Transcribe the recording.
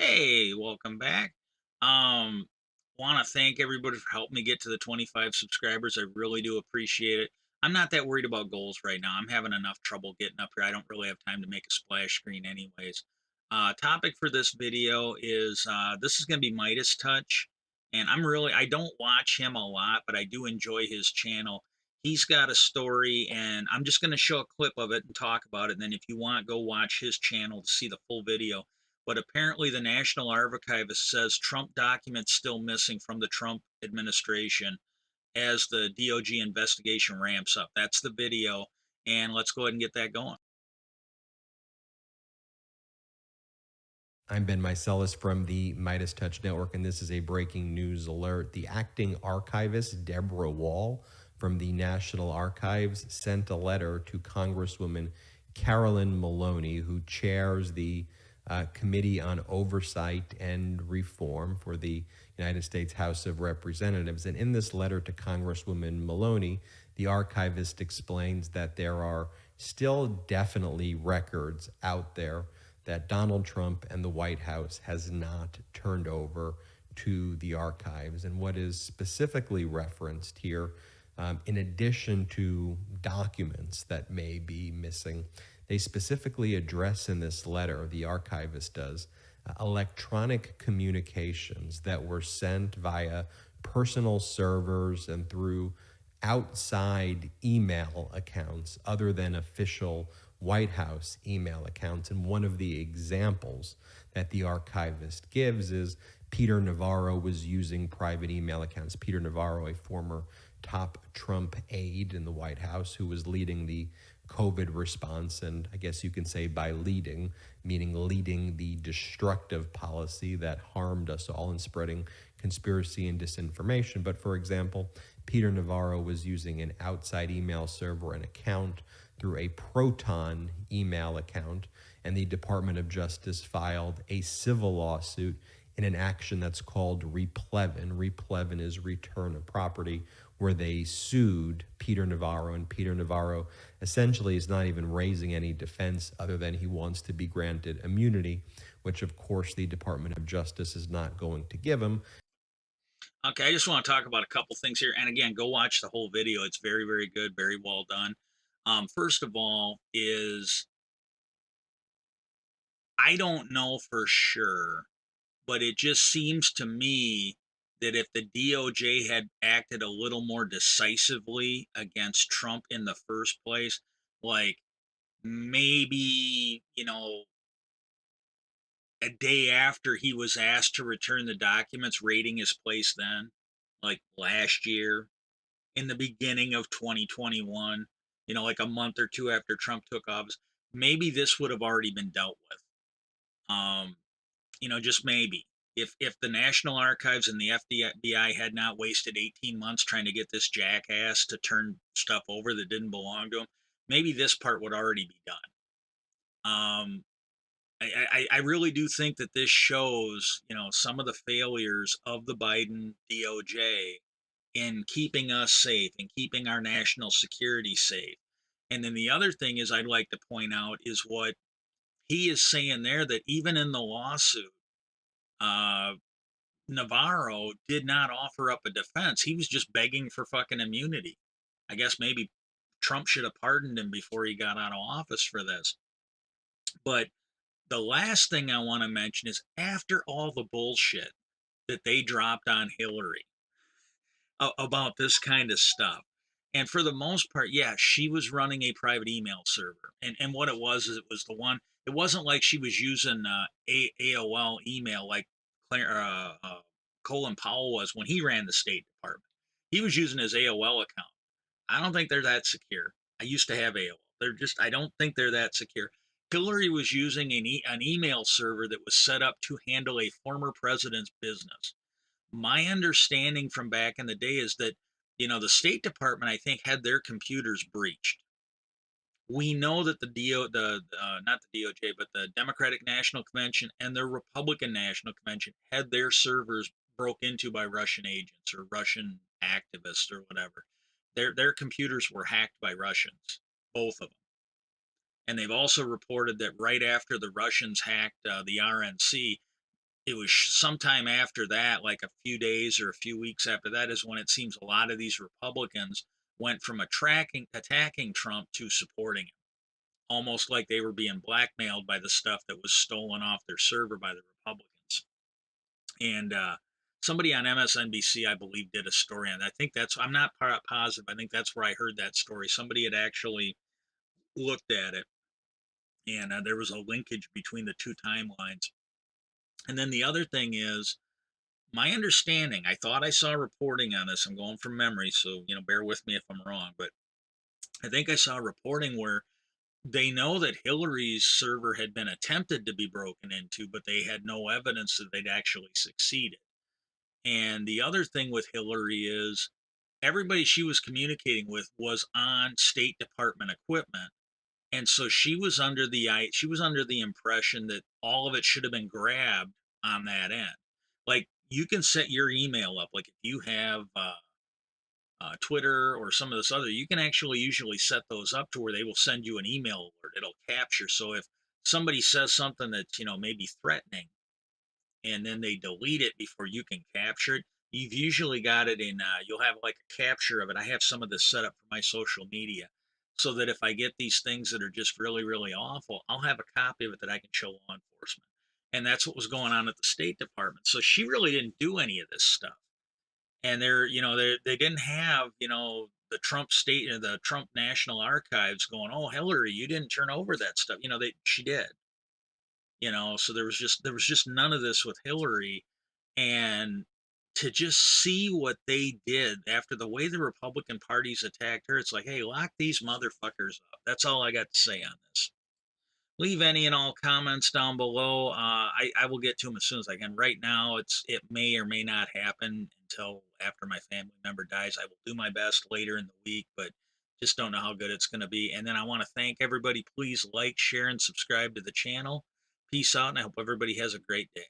Hey, welcome back. Um, want to thank everybody for helping me get to the 25 subscribers. I really do appreciate it. I'm not that worried about goals right now. I'm having enough trouble getting up here. I don't really have time to make a splash screen anyways. Topic for this video is this is going to be Midas Touch. And I don't watch him a lot, but I do enjoy his channel. He's got a story, and I'm just going to show a clip of it and talk about it. And then if you want, go watch his channel to see the full video. But apparently the National Archivist says Trump documents still missing from the Trump administration as the DOJ investigation ramps up. That's the video, and let's go ahead and get that going. I'm Ben Meiselas from the Midas Touch Network, and this is a breaking news alert. The acting archivist, Deborah Wall, from the National Archives, sent a letter to Congresswoman Carolyn Maloney, who chairs the Committee on Oversight and Reform for the United States House of Representatives. And in this letter to Congresswoman Maloney, the archivist explains that there are still definitely records out there that Donald Trump and the White House has not turned over to the archives. And what is specifically referenced here, in addition to documents that may be missing, they specifically address in this letter, the archivist does, electronic communications that were sent via personal servers and through outside email accounts other than official White House email accounts. And one of the examples that the archivist gives is Peter Navarro was using private email accounts. Peter Navarro, a former top Trump aide in the White House who was leading the COVID response, and I guess you can say by leading, meaning leading the destructive policy that harmed us all and spreading conspiracy and disinformation. But for example, Peter Navarro was using an outside email server and account through a Proton email account, and the Department of Justice filed a civil lawsuit in an action that's called Replevin. Replevin is return of property, where they sued Peter Navarro, and Peter Navarro essentially is not even raising any defense other than he wants to be granted immunity, which of course the Department of Justice is not going to give him. Okay, I just want to talk about a couple things here. And again, go watch the whole video. It's very, very good, very well done. First of all, is I don't know for sure, but it just seems to me that if the DOJ had acted a little more decisively against Trump in the first place, like maybe, a day after he was asked to return the documents, raiding his place then, like last year, in the beginning of 2021, like a month or two after Trump took office, maybe this would have already been dealt with. Um, just maybe. If the National Archives and the FBI had not wasted 18 months trying to get this jackass to turn stuff over that didn't belong to him, maybe this part would already be done. Um, I really do think that this shows, some of the failures of the Biden DOJ in keeping us safe and keeping our national security safe. And then the other thing is I'd like to point out is what he is saying there, that even in the lawsuit, uh, Navarro did not offer up a defense. He was just begging for fucking immunity. I guess maybe Trump should have pardoned him before he got out of office for this. But the last thing I want to mention is after all the bullshit that they dropped on Hillary about this kind of stuff. And for the most part, yeah, she was running a private email server. And what it was is it was the one, it wasn't like she was using AOL email like Colin Powell was when he ran the State Department. He was using his AOL account. I don't think they're that secure. I used to have AOL. I don't think they're that secure. Hillary was using an email server that was set up to handle a former president's business. My understanding from back in the day is that, the State Department, I think, had their computers breached. We know that not the DOJ, but the Democratic National Convention and the Republican National Convention had their servers broke into by Russian agents or Russian activists or whatever. Their computers were hacked by Russians, both of them. And they've also reported that right after the Russians hacked the RNC, it was sometime after that, like a few days or a few weeks after that, is when it seems a lot of these Republicans went from attacking Trump to supporting him, almost like they were being blackmailed by the stuff that was stolen off their server by the Republicans. And somebody on MSNBC, I believe, did a story on that. I think that's, I'm not positive. I think that's where I heard that story. Somebody had actually looked at it, and there was a linkage between the two timelines. And then the other thing is, my understanding, I thought I saw reporting on this. I'm going from memory, so bear with me if I'm wrong, but I think I saw reporting where they know that Hillary's server had been attempted to be broken into, but they had no evidence that they'd actually succeeded. And the other thing with Hillary is everybody she was communicating with was on State Department equipment. And so she was under the impression that all of it should have been grabbed on that end. Like you can set your email up. Like if you have Twitter or some of this other, you can actually usually set those up to where they will send you an email alert. It'll capture. So if somebody says something that's maybe threatening, and then they delete it before you can capture it. You've usually got it in, you'll have like a capture of it. I have some of this set up for my social media so that if I get these things that are just really, really awful, I'll have a copy of it that I can show law enforcement. And that's what was going on at the State Department. So she really didn't do any of this stuff. And they didn't have, the Trump the Trump National Archives going, oh, Hillary, you didn't turn over that stuff. She did. So there was just none of this with Hillary. And to just see what they did after the way the Republican party's attacked her, it's like, hey, lock these motherfuckers up. That's all I got to say on this. Leave any and all comments down below. I will get to them as soon as I can. Right now, it may or may not happen until after my family member dies. I will do my best later in the week, but just don't know how good it's going to be. And then I want to thank everybody. Please like, share, and subscribe to the channel. Peace out, and I hope everybody has a great day.